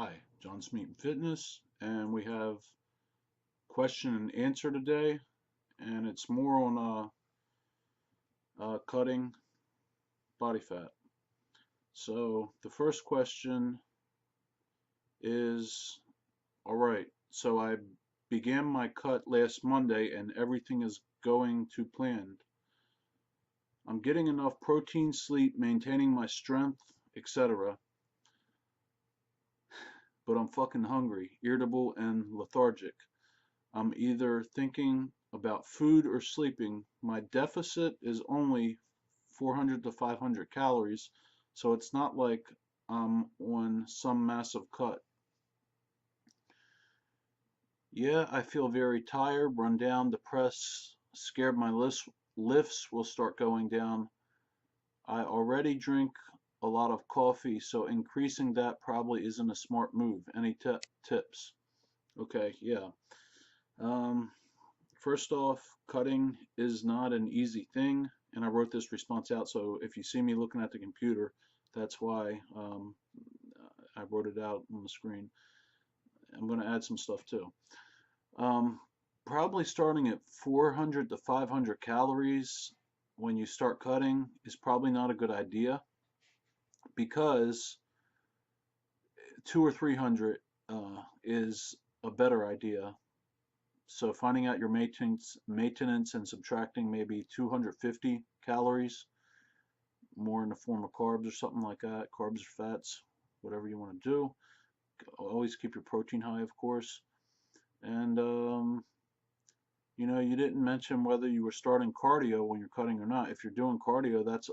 Hi, John Smeaton Fitness, and we have question and answer today, and it's more on cutting body fat. So the first question is, all right, so I began my cut last Monday and everything is going to plan. I'm getting enough protein, sleep, maintaining my strength, etc. But I'm fucking hungry, irritable, and lethargic. I'm either thinking about food or sleeping. My deficit is only 400 to 500 calories, so it's not like I'm on some massive cut. Yeah, I feel very tired, run down, depressed, scared my lifts will start going down. I already drink a lot of coffee, so increasing that probably isn't a smart move. Any tips? Okay, yeah. Um, First off, cutting is not an easy thing, and I wrote this response out, so if you see me looking at the computer, that's why I wrote it out on the screen. I'm going to add some stuff too. Um, Probably starting at 400 to 500 calories when you start cutting is probably not a good idea because 2 or 300 is a better idea. So finding out your maintenance and subtracting maybe 250 calories, more in the form of carbs or something like that, carbs or fats, whatever you want to do. Always keep your protein high, of course. And you didn't mention whether you were starting cardio when you're cutting or not. If you're doing cardio, that's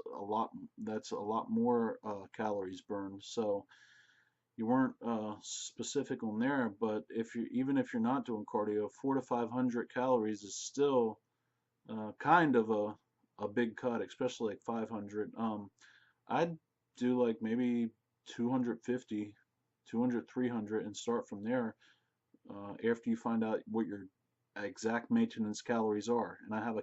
a lot more calories burned. So you weren't specific on there, but even if you're not doing cardio, 400 to 500 calories is still kind of a big cut, especially like 500. I'd do like maybe 250, 200, 300 and start from there after you find out what your exact maintenance calories are. And I have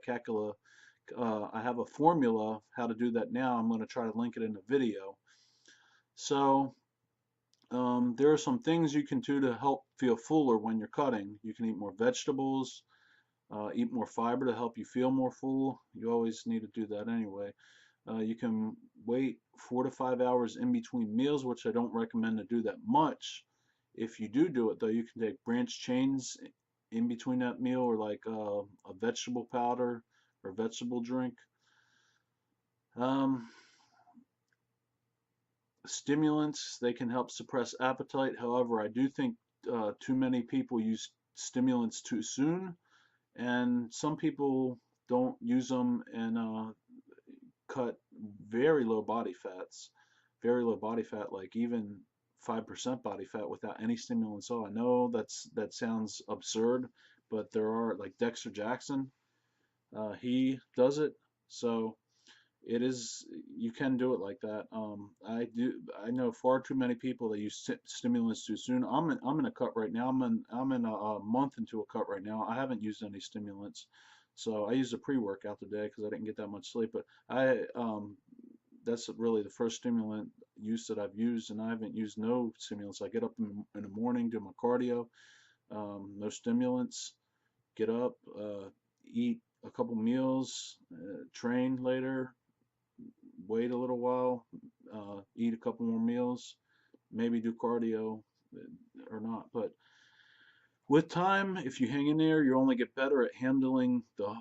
a formula how to do that now. I'm going to try to link it in the video. So there are some things you can do to help feel fuller when you're cutting. You can eat more vegetables, eat more fiber to help you feel more full. You always need to do that anyway. You can wait 4 to 5 hours in between meals, which I don't recommend to do that much. If you do it though, you can take branched chains in between that meal, or like a vegetable powder or vegetable drink. Um, Stimulants, they can help suppress appetite. However, I do think too many people use stimulants too soon, and some people don't use them and cut very low body fats, very low body fat, like even 5% body fat without any stimulants. So I know that sounds absurd, but there are like Dexter Jackson, he does it. So it is, you can do it like that. I know far too many people that use stimulants too soon. I'm in a cut right now. I'm in a month into a cut right now. I haven't used any stimulants. So I used a pre-workout today because I didn't get that much sleep. But that's really the first stimulant use that I've used, and I haven't used no stimulants. I get up in the morning, do my cardio, no stimulants. Get up, eat a couple meals, train later, wait a little while, eat a couple more meals, maybe do cardio or not. But with time, if you hang in there, you only get better at handling the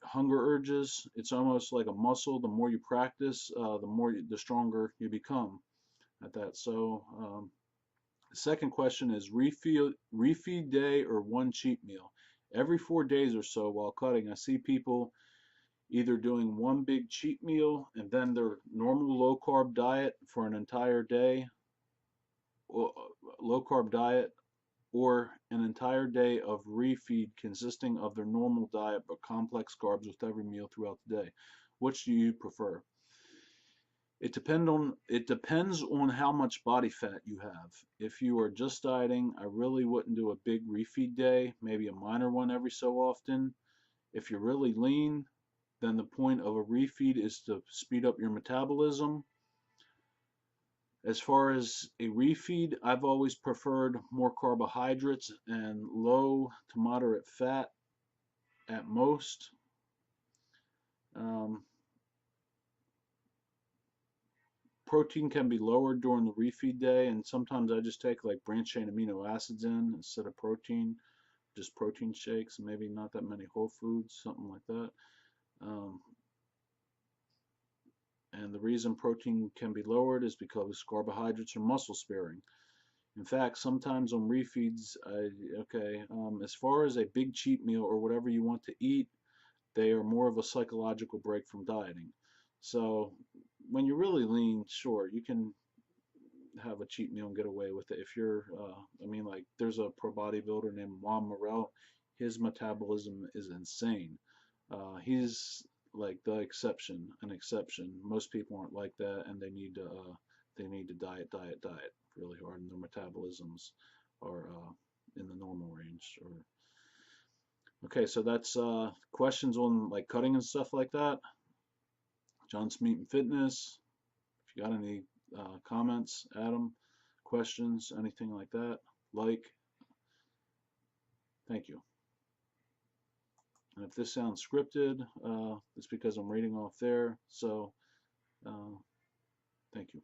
hunger urges. It's almost like a muscle. The more you practice, the stronger you become at that. So the second question is refeed day or one cheat meal. Every 4 days or so while cutting, I see people either doing one big cheat meal and then their normal low carb diet for an entire day, or low carb diet, or an entire day of refeed consisting of their normal diet but complex carbs with every meal throughout the day. Which do you prefer? It depends on how much body fat you have. If you are just dieting, I really wouldn't do a big refeed day, maybe a minor one every so often. If you're really lean, then the point of a refeed is to speed up your metabolism. As far as a refeed, I've always preferred more carbohydrates and low to moderate fat at most. Um, Protein can be lowered during the refeed day, and sometimes I just take like branched chain amino acids in instead of protein, just protein shakes, maybe not that many whole foods, something like that. Um, and the reason protein can be lowered is because carbohydrates are muscle sparing. In fact, sometimes on refeeds, as far as a big cheat meal or whatever you want to eat, they are more of a psychological break from dieting. So when you're really lean, sure, you can have a cheat meal and get away with it. If you're, like, there's a pro bodybuilder named Juan Morel. His metabolism is insane. He's like the exception, an exception. Most people aren't like that, and they need to diet really hard, and their metabolisms are in the normal range. Or okay, so that's questions on like cutting and stuff like that. John's Meat and Fitness. If you got any comments, Adam, questions, anything like that, like, thank you. And if this sounds scripted, it's because I'm reading off there. So, uh, thank you.